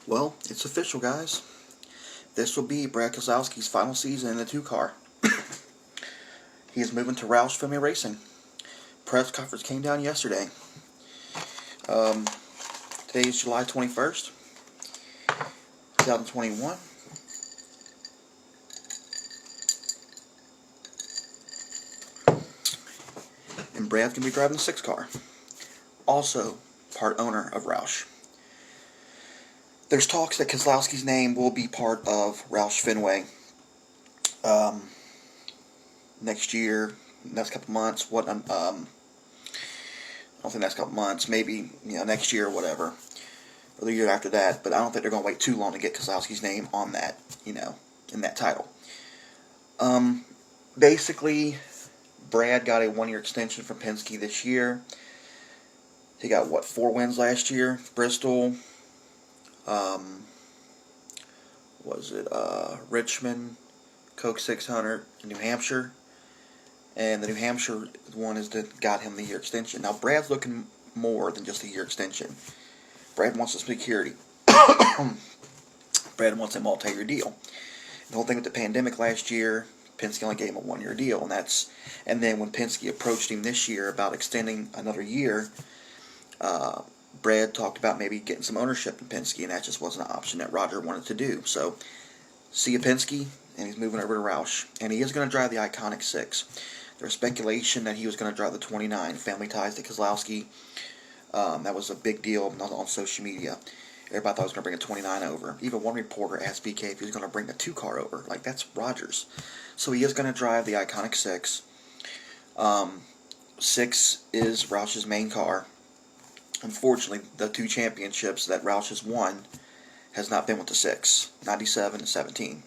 Well, it's official, guys. This will be Brad Keselowski's final season in the 2-car. He is moving to Roush Fenway Racing. Press conference came down yesterday. Um, Today is July 21st, 2021. And Brad's going to be driving the 6-car. Also, part owner of Roush. There's talks that Keselowski's name will be part of Roush Fenway next year, next couple months. I don't think next couple months, maybe next year or whatever, or the year after that. But I don't think they're going to wait too long to get Keselowski's name on that, in that title. Basically, Brad got a 1-year extension from Penske this year. He got 4 wins last year? Bristol. Richmond, Coke 600, and New Hampshire. And the New Hampshire one is that got him the year extension. Now, Brad's looking more than just a year extension. Brad wants a security. Brad wants a multi-year deal. The whole thing with the pandemic last year, Penske only gave him a 1-year deal, and then when Penske approached him this year about extending another year, Brad talked about maybe getting some ownership in Penske, and that just wasn't an option that Roger wanted to do. So, see you Penske, and he's moving over to Roush, and he is going to drive the iconic 6. There was speculation that he was going to drive the 29, family ties to Keselowski. That was a big deal on social media. Everybody thought he was going to bring a 29 over. Even one reporter asked BK if he was going to bring a 2-car over. Like, that's Rogers. So he is going to drive the iconic 6. 6 is Roush's main car. Unfortunately, the 2 championships that Roush has won has not been with the 6. 97 and 17.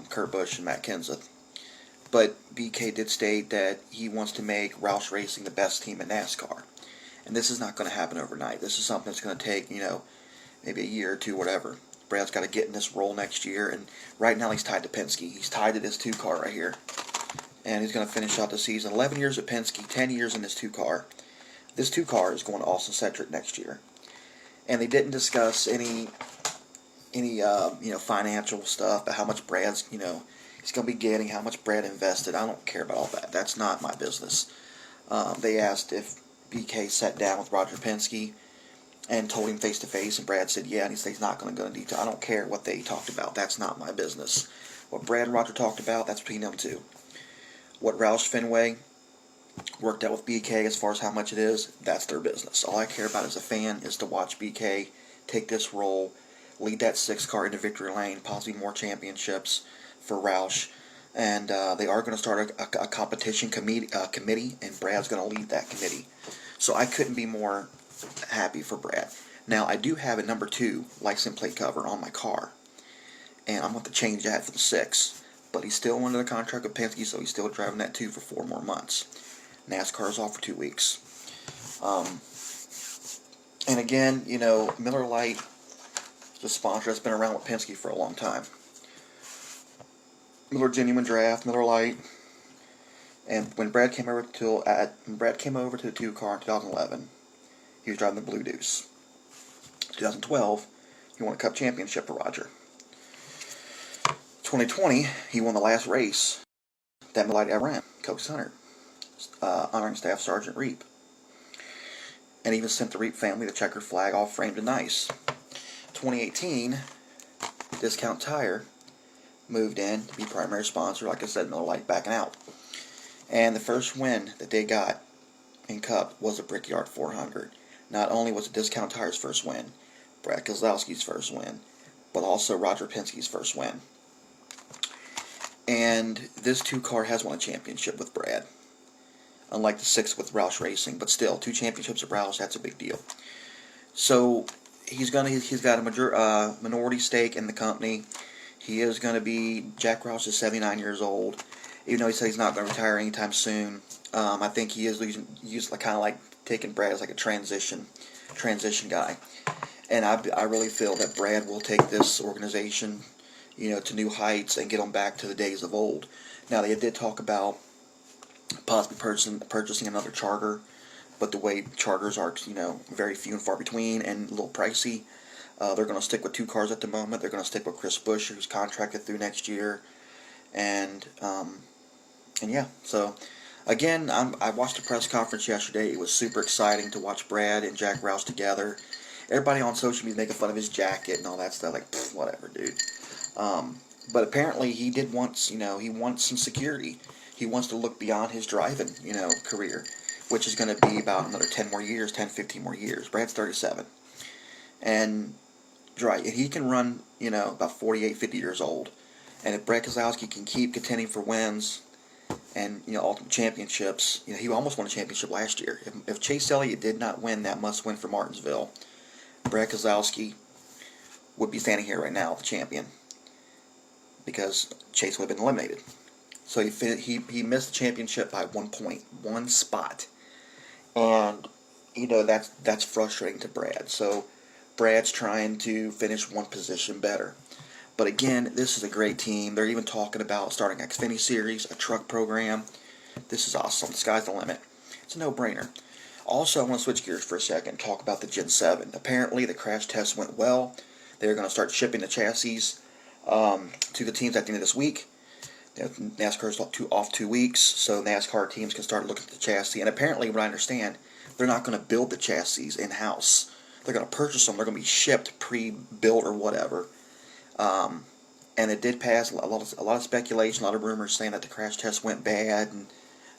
Kurt Busch and Matt Kenseth. But BK did state that he wants to make Roush Racing the best team in NASCAR. And this is not going to happen overnight. This is something that's going to take, maybe a year or two, whatever. Brad's got to get in this role next year. And right now he's tied to Penske. He's tied to this 2-car right here. And he's going to finish out the season. 11 years at Penske, 10 years in this 2-car. This 2-car is going to Austin Cedric next year. And they didn't discuss any financial stuff, but how much Brad's, he's going to be getting, how much Brad invested. I don't care about all that. That's not my business. They asked if BK sat down with Roger Penske and told him face to face, and Brad said yeah, and he said he's not going to go into detail. I don't care what they talked about. That's not my business. What Brad and Roger talked about, that's between them two. What Roush Fenway worked out with BK as far as how much it is, that's their business. All I care about as a fan is to watch BK take this role, lead that 6-car into victory lane, possibly more championships for Roush. And they are going to start a competition committee, and Brad's going to lead that committee. So I couldn't be more happy for Brad. Now, I do have a number 2 license plate cover on my car, and I'm going to change that for the 6. But he's still under the contract with Penske, so he's still driving that 2 for 4 more months. NASCAR is off for 2 weeks. And again, Miller Lite is a sponsor that's been around with Penske for a long time. Miller Genuine Draft, Miller Lite, and when Brad came over to the 2-car in 2011, he was driving the Blue Deuce. 2012, he won a Cup championship for Roger. 2020, he won the last race that Miller Lite ever ran, Coke 600, honoring Staff Sergeant Reap, and even sent the Reap family the checkered flag all framed and nice. 2018, Discount Tire moved in to be primary sponsor, like I said, Miller Lite backing out. And the first win that they got in Cup was the Brickyard 400. Not only was it Discount Tire's first win, Brad Keselowski's first win, but also Roger Penske's first win. And this 2-car has won a championship with Brad, unlike the 6 with Roush Racing, but still, 2 championships at Roush, that's a big deal. So he's got a minority stake in the company. He is going to be, Jack Roush is 79 years old. Even though he said he's not going to retire anytime soon, I think he is kind of like taking Brad as like a transition guy. And I really feel that Brad will take this organization, to new heights and get them back to the days of old. Now, they did talk about possibly purchasing another charter, but the way charters are, very few and far between and a little pricey, They're going to stick with 2 cars at the moment. They're going to stick with Chris Buescher, who's contracted through next year, and yeah. So again, I watched the press conference yesterday. It was super exciting to watch Brad and Jack Roush together. Everybody on social media making fun of his jacket and all that stuff. Like, whatever, dude. But apparently he did want, he wants some security. He wants to look beyond his driving, career, which is going to be about another 10 more years, 10, 15 more years. Brad's 37. And he can run, about 48, 50 years old. And if Brad Keselowski can keep contending for wins and, ultimate championships, he almost won a championship last year. If Chase Elliott did not win that must-win for Martinsville, Brad Keselowski would be standing here right now, the champion, because Chase would have been eliminated. So he missed the championship by 1 point, 1 spot, and that's frustrating to Brad. So Brad's trying to finish 1 position better. But again, this is a great team. They're even talking about starting an Xfinity Series, a truck program. This is awesome. The sky's the limit. It's a no-brainer. Also, I want to switch gears for a second and talk about the Gen 7. Apparently, the crash test went well. They're going to start shipping the chassis to the teams at the end of this week. NASCAR's off 2 weeks, so NASCAR teams can start looking at the chassis. And apparently, what I understand, they're not going to build the chassis in-house. They're going to purchase them. They're going to be shipped pre-built or whatever. And it did pass a lot of speculation, a lot of rumors saying that the crash test went bad and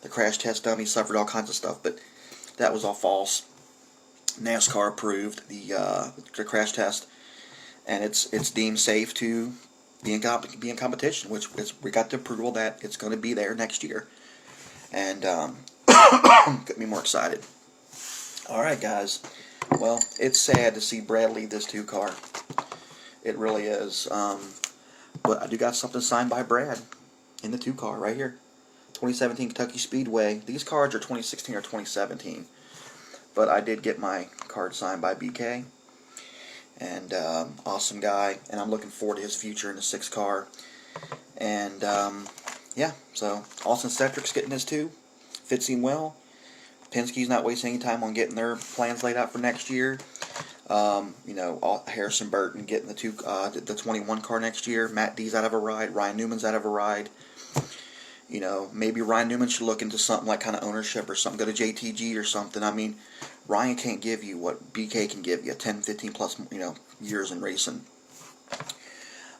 the crash test dummy suffered all kinds of stuff, but that was all false. NASCAR approved the crash test, and it's deemed safe to be in competition, which we got the approval that it's going to be there next year, and get me more excited. All right, guys. Well, it's sad to see Brad leave this 2 car. It really is. But I do got something signed by Brad in the 2 car right here. 2017 Kentucky Speedway. These cards are 2016 or 2017. But I did get my card signed by BK. And awesome guy. And I'm looking forward to his future in the 6 car. And yeah, so Austin Cedric's getting his too. Fits him well. Penske's not wasting any time on getting their plans laid out for next year. Harrison Burton getting the 21 car next year. Matt D's out of a ride. Ryan Newman's out of a ride. Maybe Ryan Newman should look into something like kind of ownership or something. Go to JTG or something. I mean, Ryan can't give you what BK can give you, 10, 15 plus, years in racing.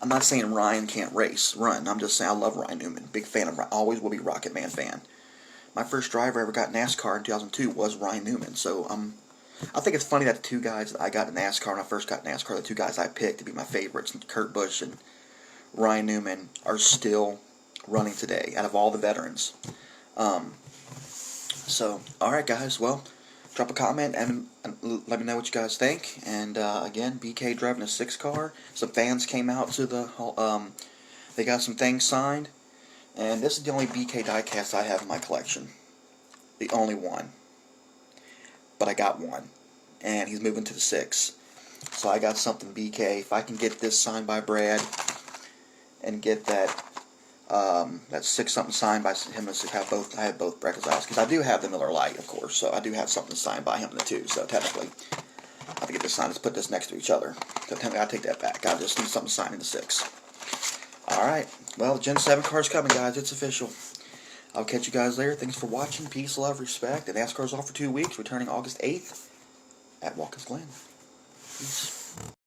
I'm not saying Ryan can't run. I'm just saying I love Ryan Newman. Big fan of Ryan. Always will be Rocket Man fan. My first driver I ever got NASCAR in 2002 was Ryan Newman. So I think it's funny that the 2 guys that I got in NASCAR when I first got NASCAR, the 2 guys I picked to be my favorites, Kurt Busch and Ryan Newman, are still running today out of all the veterans. So, alright guys, well, drop a comment and let me know what you guys think. And again, BK driving a 6 car. Some fans came out to they got some things signed. And this is the only BK diecast I have in my collection. The only one. But I got one. And he's moving to the 6. So I got something BK. If I can get this signed by Brad and get that 6 something signed by him, I have both Brad Keselowski's. I do have the Miller Lite, of course, so I do have something signed by him in the 2. So technically, I have to get this signed. Let's put this next to each other. So technically, I'll take that back. I just need something signed in the 6. Alright, well, the Gen 7 car's coming, guys. It's official. I'll catch you guys later. Thanks for watching. Peace, love, respect. And NASCAR's off for 2 weeks, returning August 8th at Watkins Glen. Peace.